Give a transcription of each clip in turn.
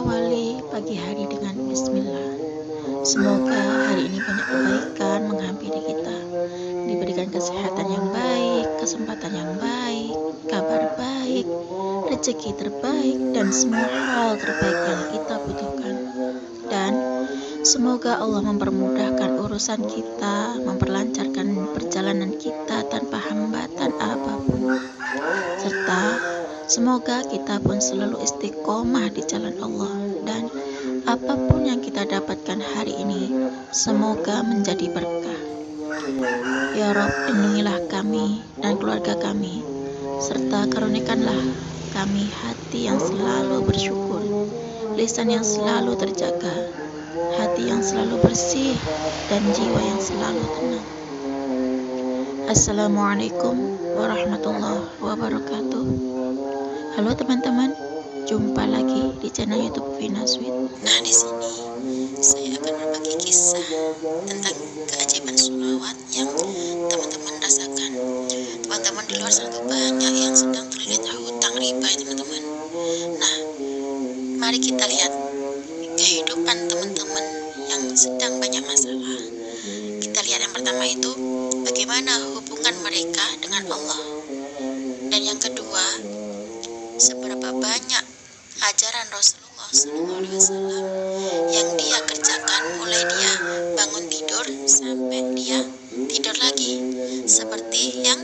awali pagi hari dengan bismillah. Semoga hari ini banyak kebaikan menghampiri kita, diberikan kesehatan yang baik, kesempatan yang baik, kabar baik, rezeki terbaik, dan semua hal terbaik yang kita butuhkan. Dan semoga Allah mempermudahkan urusan kita, memperlancarkan perjalanan kita tanpa hambatan apapun. Serta semoga kita pun selalu istiqomah di jalan Allah, dan apapun yang kita dapatkan hari ini semoga menjadi berkah. Ya Rob, lindungilah kami dan keluarga kami, serta karunikanlah kami hati yang selalu bersyukur, lisan yang selalu terjaga, hati yang selalu bersih, dan jiwa yang selalu tenang. Assalamualaikum warahmatullahi wabarakatuh. Halo teman-teman, jumpa lagi di channel YouTube Vina Sweet. Nah, di sini saya akan berbagi kisah tentang keajaiban sholawat yang teman-teman rasakan. Teman-teman di luar sana banyak yang sedang terlilit hutang riba, teman-teman. Nah, mari kita lihat kehidupan teman-teman yang sedang banyak masalah. Kita lihat yang pertama itu bagaimana hubungan mereka dengan Allah, dan yang kedua seberapa banyak ajaran Rasulullah SAW yang dia kerjakan, mulai dia bangun tidur sampai dia tidur lagi, seperti yang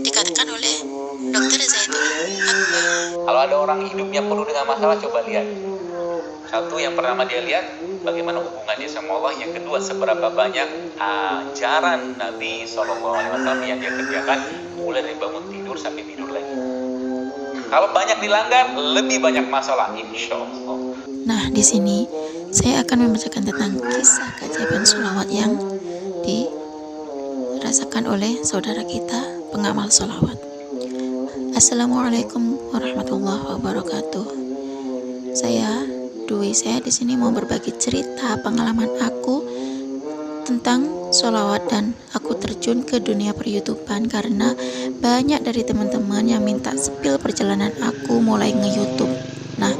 dikatakan oleh Dr. Zaidul Akbar. Kalau ada orang hidupnya penuh dengan masalah, coba lihat. Satu, yang pertama dia lihat bagaimana hubungannya sama Allah. Yang kedua, seberapa banyak ajaran Nabi SAW yang dia kerjakan, mulai dari bangun tidur sampai tidur lagi. Kalau banyak dilanggar, lebih banyak masalah, insya Allah. Nah, di sini saya akan membacakan tentang kisah keajaiban sholawat yang dirasakan oleh saudara kita pengamal sholawat. Assalamualaikum warahmatullahi wabarakatuh. Saya Dwi, saya di sini mau berbagi cerita pengalaman aku tentang sholawat, dan aku terjun ke dunia per-YouTubean karena banyak dari teman-teman yang minta spill perjalanan aku mulai nge-YouTube. Nah,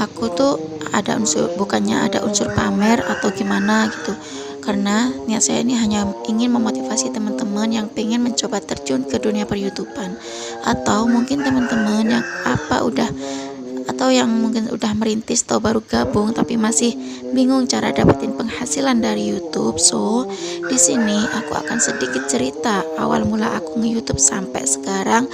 aku tuh ada unsur, bukannya ada unsur pamer atau gimana gitu, karena niat saya ini hanya ingin memotivasi teman-teman yang pengen mencoba terjun ke dunia per-YouTubean, atau mungkin teman-teman yang mungkin udah merintis atau baru gabung tapi masih bingung cara dapetin penghasilan dari YouTube. So, di sini aku akan sedikit cerita awal mula aku nge-YouTube sampai sekarang.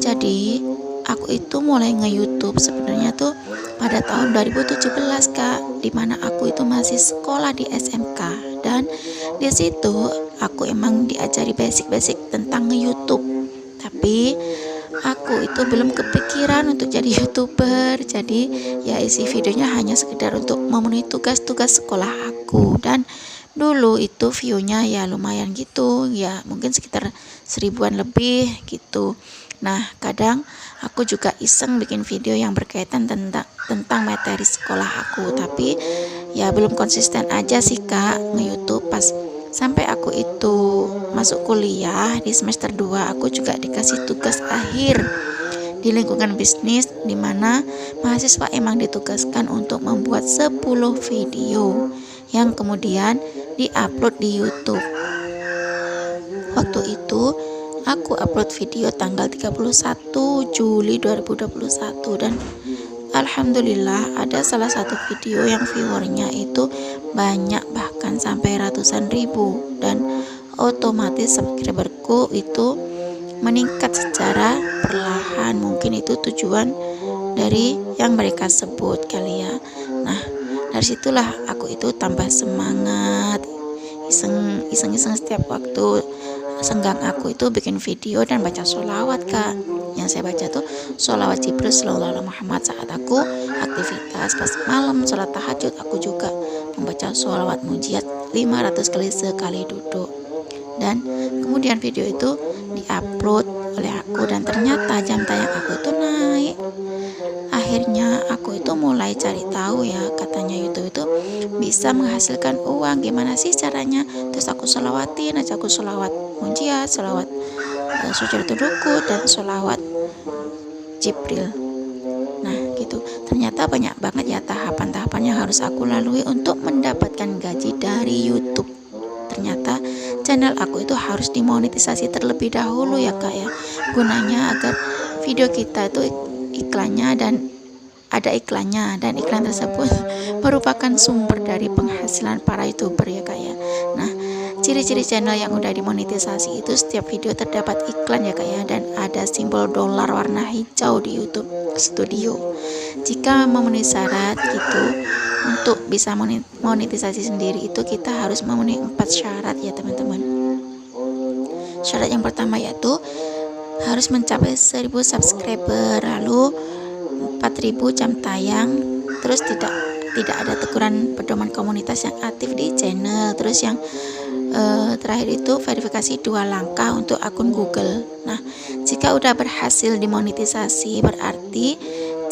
Jadi, aku itu mulai nge-YouTube sebenarnya tuh pada tahun 2017, Kak, dimana aku itu masih sekolah di SMK, dan di situ aku emang diajari basic-basic tentang nge-YouTube. Tapi aku itu belum kepikiran untuk jadi YouTuber. Jadi ya isi videonya hanya sekedar untuk memenuhi tugas-tugas sekolah aku, dan dulu itu view-nya ya lumayan gitu, ya mungkin sekitar 1000-an lebih gitu. Nah, kadang aku juga iseng bikin video yang berkaitan tentang materi sekolah aku, tapi ya belum konsisten aja sih, Kak, nge-YouTube. Pas sampai aku itu masuk kuliah di semester 2, aku juga dikasih tugas akhir di lingkungan bisnis, di mana mahasiswa emang ditugaskan untuk membuat 10 video yang kemudian diupload di YouTube. Waktu itu aku upload video tanggal 31 Juli 2021, dan alhamdulillah ada salah satu video yang viewernya itu banyak, bahkan sampai ratusan ribu, dan otomatis subscriberku itu meningkat secara perlahan. Mungkin itu tujuan dari yang mereka sebut kali ya. Nah, dari situlah aku itu tambah semangat, iseng-iseng setiap waktu senggang aku itu bikin video dan baca sholawat, Kak. Yang saya baca tuh sholawat Jibril sallallahu alaihi Muhammad. Saat aku aktivitas pas malam sholat tahajud, aku juga membaca sholawat mujiat 500 kali sekali duduk. Dan kemudian video itu diupload oleh aku, dan ternyata jam tayang aku itu naik. Akhirnya aku itu mulai cari tahu, ya katanya YouTube itu bisa menghasilkan uang, gimana sih caranya. Terus aku sholawatin aja, aku sholawat mujiat, sholawat sujud ruku, dan sholawat Jibril. Nah, gitu. Ternyata banyak banget ya tahapan-tahapan yang harus aku lalui untuk mendapatkan gaji dari YouTube. Ternyata channel aku itu harus dimonetisasi terlebih dahulu ya kak ya, gunanya agar video kita itu iklannya dan ada iklannya, dan iklan tersebut merupakan sumber dari penghasilan para YouTuber ya kak ya. Nah, ciri-ciri channel yang udah dimonetisasi itu setiap video terdapat iklan ya kak ya, dan ada simbol dolar warna hijau di YouTube Studio. Jika memenuhi syarat gitu untuk bisa monetisasi sendiri itu kita harus memenuhi 4 syarat ya teman-teman. Syarat yang pertama yaitu harus mencapai 1000 subscriber, lalu 4000 jam tayang, terus tidak ada teguran pedoman komunitas yang aktif di channel. Terus yang terakhir itu verifikasi 2 langkah untuk akun Google. Nah, jika udah berhasil dimonetisasi berarti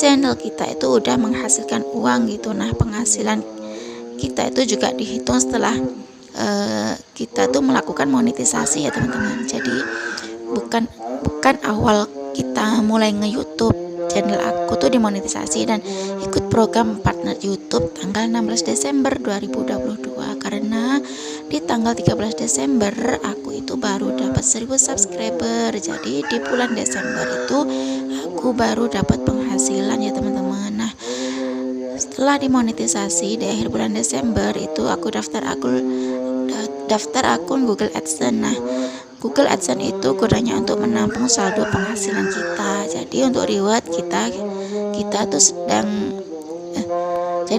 channel kita itu udah menghasilkan uang gitu. Nah, penghasilan kita itu juga dihitung setelah kita tuh melakukan monetisasi ya teman-teman. Jadi bukan awal kita mulai nge-YouTube. Channel aku tuh dimonetisasi dan ikut program partner YouTube tanggal 16 Desember 2022, karena di tanggal 13 Desember aku itu baru dapat 1000 subscriber. Jadi di bulan Desember itu aku baru dapat penghasilan ya teman-teman. Nah, setelah dimonetisasi di akhir bulan Desember itu aku daftar akun Google AdSense. Nah, Google AdSense itu gunanya untuk menampung saldo penghasilan kita. Jadi untuk reward kita tuh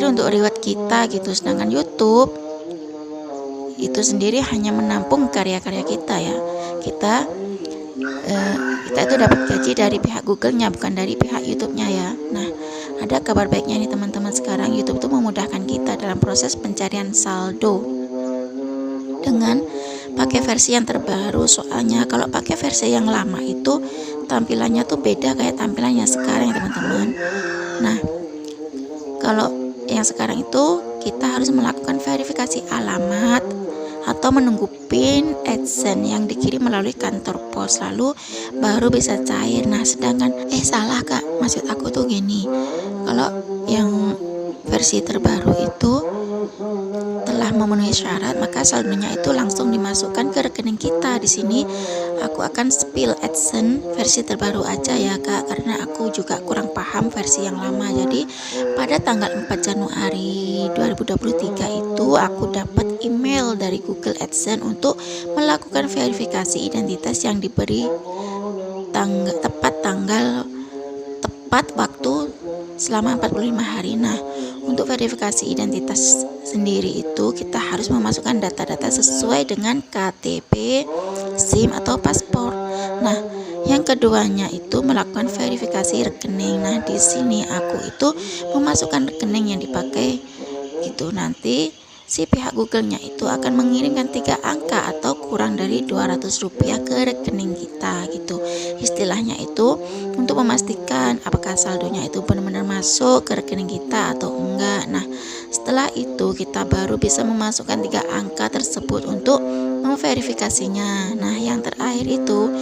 untuk reward kita gitu. Sedangkan YouTube itu sendiri hanya menampung karya-karya kita ya. Kita itu dapat gaji dari pihak Google-nya, bukan dari pihak YouTube-nya ya. Nah, ada kabar baiknya nih teman-teman, sekarang YouTube tuh memudahkan kita dalam proses pencarian saldo dengan pakai versi yang terbaru. Soalnya kalau pakai versi yang lama itu tampilannya tuh beda kayak tampilannya sekarang ya teman-teman. Nah, kalau yang sekarang itu kita harus melakukan verifikasi alamat atau menunggu PIN AdSense yang dikirim melalui kantor pos, lalu baru bisa cair. Nah, sedangkan salah kak, maksud aku tuh gini, kalau yang versi terbaru itu telah memenuhi syarat, maka saldonya itu langsung dimasukkan ke rekening kita. Di sini aku akan spill AdSense versi terbaru aja ya kak, karena aku juga kurang paham versi yang lama. Jadi pada tanggal 4 Januari 2023 itu aku dapat email dari Google AdSense untuk melakukan verifikasi identitas yang diberi tepat waktu selama 45 hari. Nah, untuk verifikasi identitas sendiri itu kita harus memasukkan data-data sesuai dengan KTP, SIM atau paspor. Nah, yang keduanya itu melakukan verifikasi rekening. Nah, di sini aku itu memasukkan rekening yang dipakai gitu. Nanti si pihak Google-nya itu akan mengirimkan 3 angka atau kurang dari Rp200 ke rekening kita gitu. Istilahnya itu untuk memastikan apakah saldonya itu benar-benar masuk ke rekening kita atau enggak. Nah, setelah itu kita baru bisa memasukkan 3 angka tersebut untuk memverifikasinya. Nah, yang terakhir itu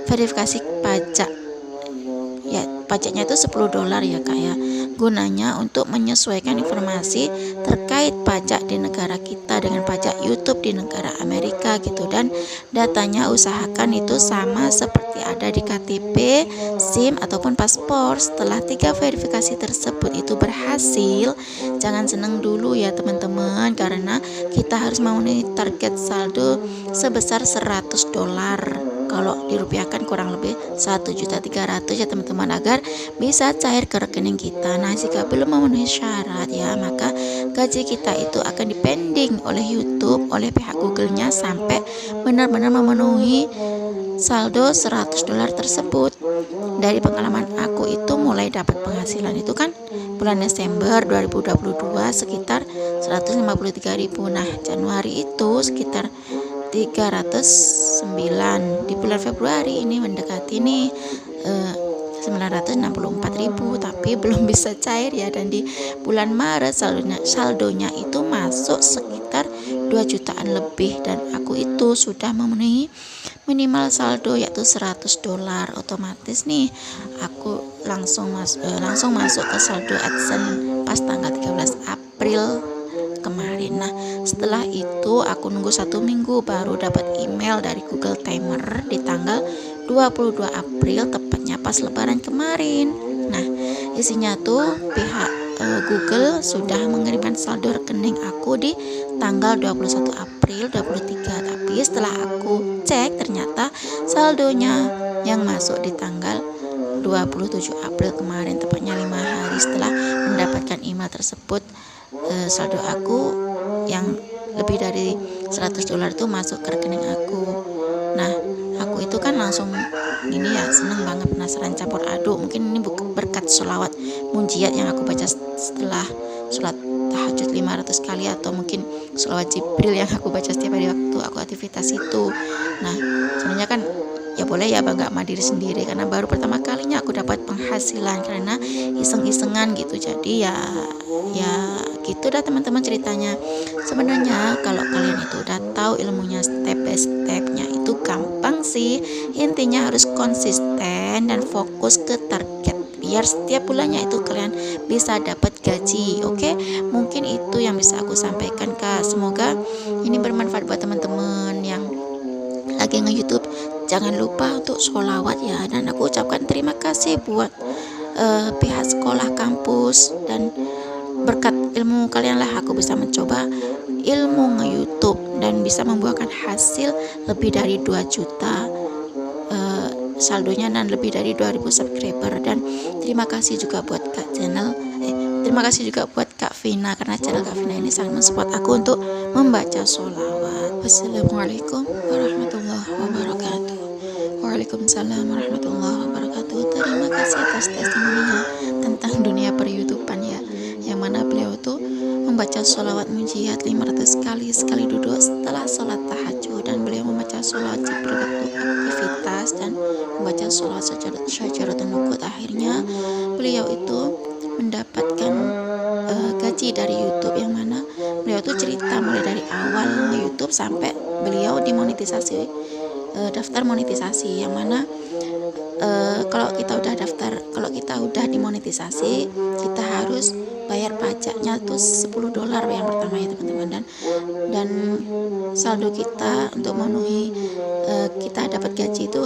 verifikasi pajak. Ya, pajaknya itu $10 ya kak ya. Gunanya untuk menyesuaikan informasi terkait pajak di negara kita dengan pajak YouTube di negara Amerika gitu, dan datanya usahakan itu sama seperti ada di KTP, SIM ataupun paspor. Setelah 3 verifikasi tersebut itu berhasil, jangan seneng dulu ya teman-teman, karena kita harus memenuhi target saldo sebesar $100. Kalau dirupiahkan kurang lebih 1.300.000 ya teman-teman, agar bisa cair ke rekening kita. Nah, jika belum memenuhi syarat ya, maka gaji kita itu akan dipending oleh YouTube, oleh pihak Google-nya sampai benar-benar memenuhi saldo $100 tersebut. Dari pengalaman aku itu mulai dapat penghasilan itu kan bulan Desember 2022 sekitar 153.000. Nah, Januari itu sekitar 309. Di bulan Februari ini mendekati nih 964.000, tapi belum bisa cair ya. Dan di bulan Maret saldonya itu masuk sekitar 2 jutaan lebih, dan aku itu sudah memenuhi minimal saldo yaitu $100. Otomatis nih aku langsung masuk ke saldo AdSense pas tanggal 13 April kemarin. Nah, setelah itu aku nunggu 1 minggu baru dapat email dari Google Timer di tanggal 22 April, tepatnya pas lebaran kemarin. Nah, isinya tuh pihak Google sudah mengirimkan saldo rekening aku di tanggal 21 April 2023. Tapi setelah aku cek, ternyata saldonya yang masuk di tanggal 27 April kemarin, tepatnya 5 hari setelah mendapatkan email tersebut. Saldo aku yang lebih dari $100 itu masuk ke rekening aku. Nah, aku itu kan langsung ini ya, seneng banget, penasaran, campur aduk. Mungkin ini berkat sholawat munjiat yang aku baca setelah sholat tahajud 500 kali, atau mungkin sholawat Jibril yang aku baca setiap hari waktu aku aktivitas itu. Nah, sebenarnya kan ya boleh ya bangga sama diri sendiri, karena baru pertama kalinya aku dapat penghasilan karena iseng-isengan gitu. Jadi ya gitu dah teman-teman ceritanya. Sebenarnya kalau kalian itu udah tahu ilmunya step by stepnya itu gampang sih. Intinya harus konsisten dan fokus ke target biar setiap bulannya itu kalian bisa dapat gaji. Oke? Mungkin itu yang bisa aku sampaikan, Kak. Semoga ini bermanfaat buat teman-teman yang lagi nge-YouTube. Jangan lupa untuk sholawat ya, dan aku ucapkan terima kasih buat pihak sekolah, kampus, dan berkat ilmu kalian lah aku bisa mencoba ilmu nge-YouTube dan bisa membuahkan hasil lebih dari 2 juta saldonya, dan lebih dari 2000 subscriber. Dan terima kasih juga buat terima kasih juga buat Kak Vina, karena channel Kak Vina ini sangat mensupport aku untuk membaca sholawat. Wassalamualaikum warahmatullahi wabarakatuh. Waalaikumsalam warahmatullahi wabarakatuh. Terima kasih atas testimoninya tentang dunia per-YouTubean ya, yang mana beliau tuh membaca sholawat munjiat 500 kali sekali duduk setelah sholat tahajud, dan beliau membaca sholawat Jibril waktu aktivitas, dan membaca sholawat Syajaratul Nukut. Akhirnya beliau itu mendapatkan gaji dari YouTube, yang mana beliau tuh cerita mulai dari awal YouTube sampai beliau dimonetisasi, daftar monetisasi, yang mana kalau kita udah dimonetisasi, kita harus bayar pajaknya tuh $10 yang pertama ya teman-teman, dan saldo kita untuk memenuhi kita dapat gaji itu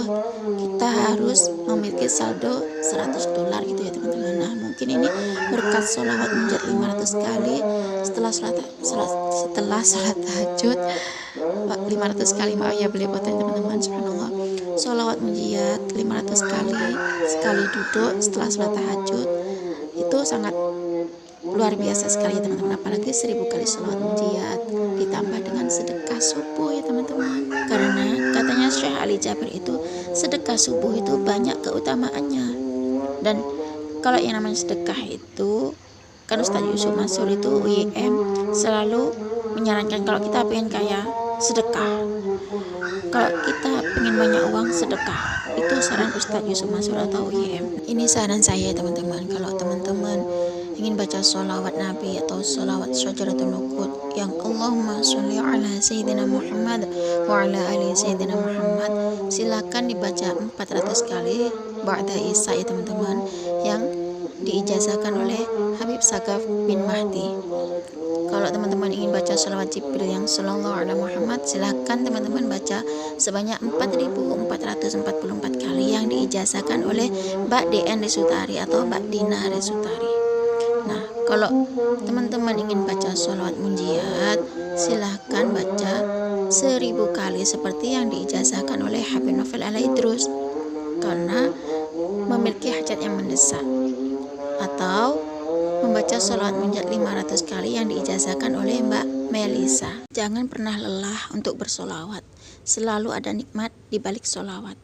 kita harus memiliki saldo $100 gitu ya teman-teman. Nah, mungkin ini berkat sholawat munjiat 500 kali setelah sholat tahajud 500 kali, maaf ya beli potong teman-teman, subhanallah. Sholawat munjiat 500 kali sekali duduk setelah sholat tahajud itu sangat luar biasa sekali ya teman-teman, apalagi 1000 kali sholawat munjiat ditambah dengan sedekah subuh ya teman-teman, karena katanya Syekh Ali Jabir itu sedekah subuh itu banyak keutamaannya. Dan kalau yang namanya sedekah itu kan Ustaz Yusuf Mansur itu UIM selalu menyarankan kalau kita pengen kaya, sedekah. Kalau kita pengen banyak uang, sedekah. Itu saran Ustaz Yusuf Mansur atau UIM. Ini saran saya teman-teman. Kalau teman-teman ingin baca sholawat Nabi atau sholawat Syajaratul Nukut yang Allahumma sholli ala Sayyidina Muhammad wa ala ali Sayyidina Muhammad, silakan dibaca 400 kali ba'da Isya ya teman-teman, yang diijazahkan oleh Habib Sagaf bin Mahdi. Kalau teman-teman ingin baca sholawat Jibril yang sallallahu alaihi Muhammad, silakan teman-teman baca sebanyak 4444 kali yang diijazahkan oleh Mbak DN Resutari atau Mbak Dina Resutari. Nah, kalau teman-teman ingin baca sholawat munjiat, silahkan baca 1000 kali seperti yang diijazahkan oleh Habib Novel Alaidrus, karena memiliki hajat yang mendesak. Atau membaca sholawat munjiat 500 kali yang diijazahkan oleh Mbak Melisa. Jangan pernah lelah untuk bersolawat, selalu ada nikmat di balik solawat.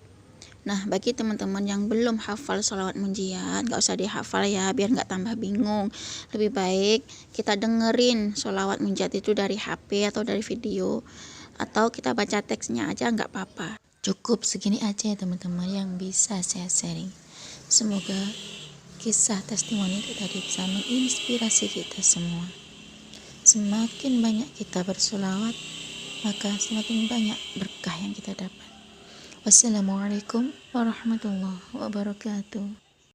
Nah, bagi teman-teman yang belum hafal sholawat munjiat, gak usah dihafal ya, biar gak tambah bingung. Lebih baik kita dengerin sholawat munjiat itu dari HP atau dari video, atau kita baca teksnya aja gak apa-apa. Cukup segini aja ya teman-teman yang bisa saya sharing. Semoga kisah testimoni itu tadi bisa menginspirasi kita semua. Semakin banyak kita bersolawat, maka semakin banyak berkah yang kita dapat. Wassalamualaikum warahmatullahi wabarakatuh.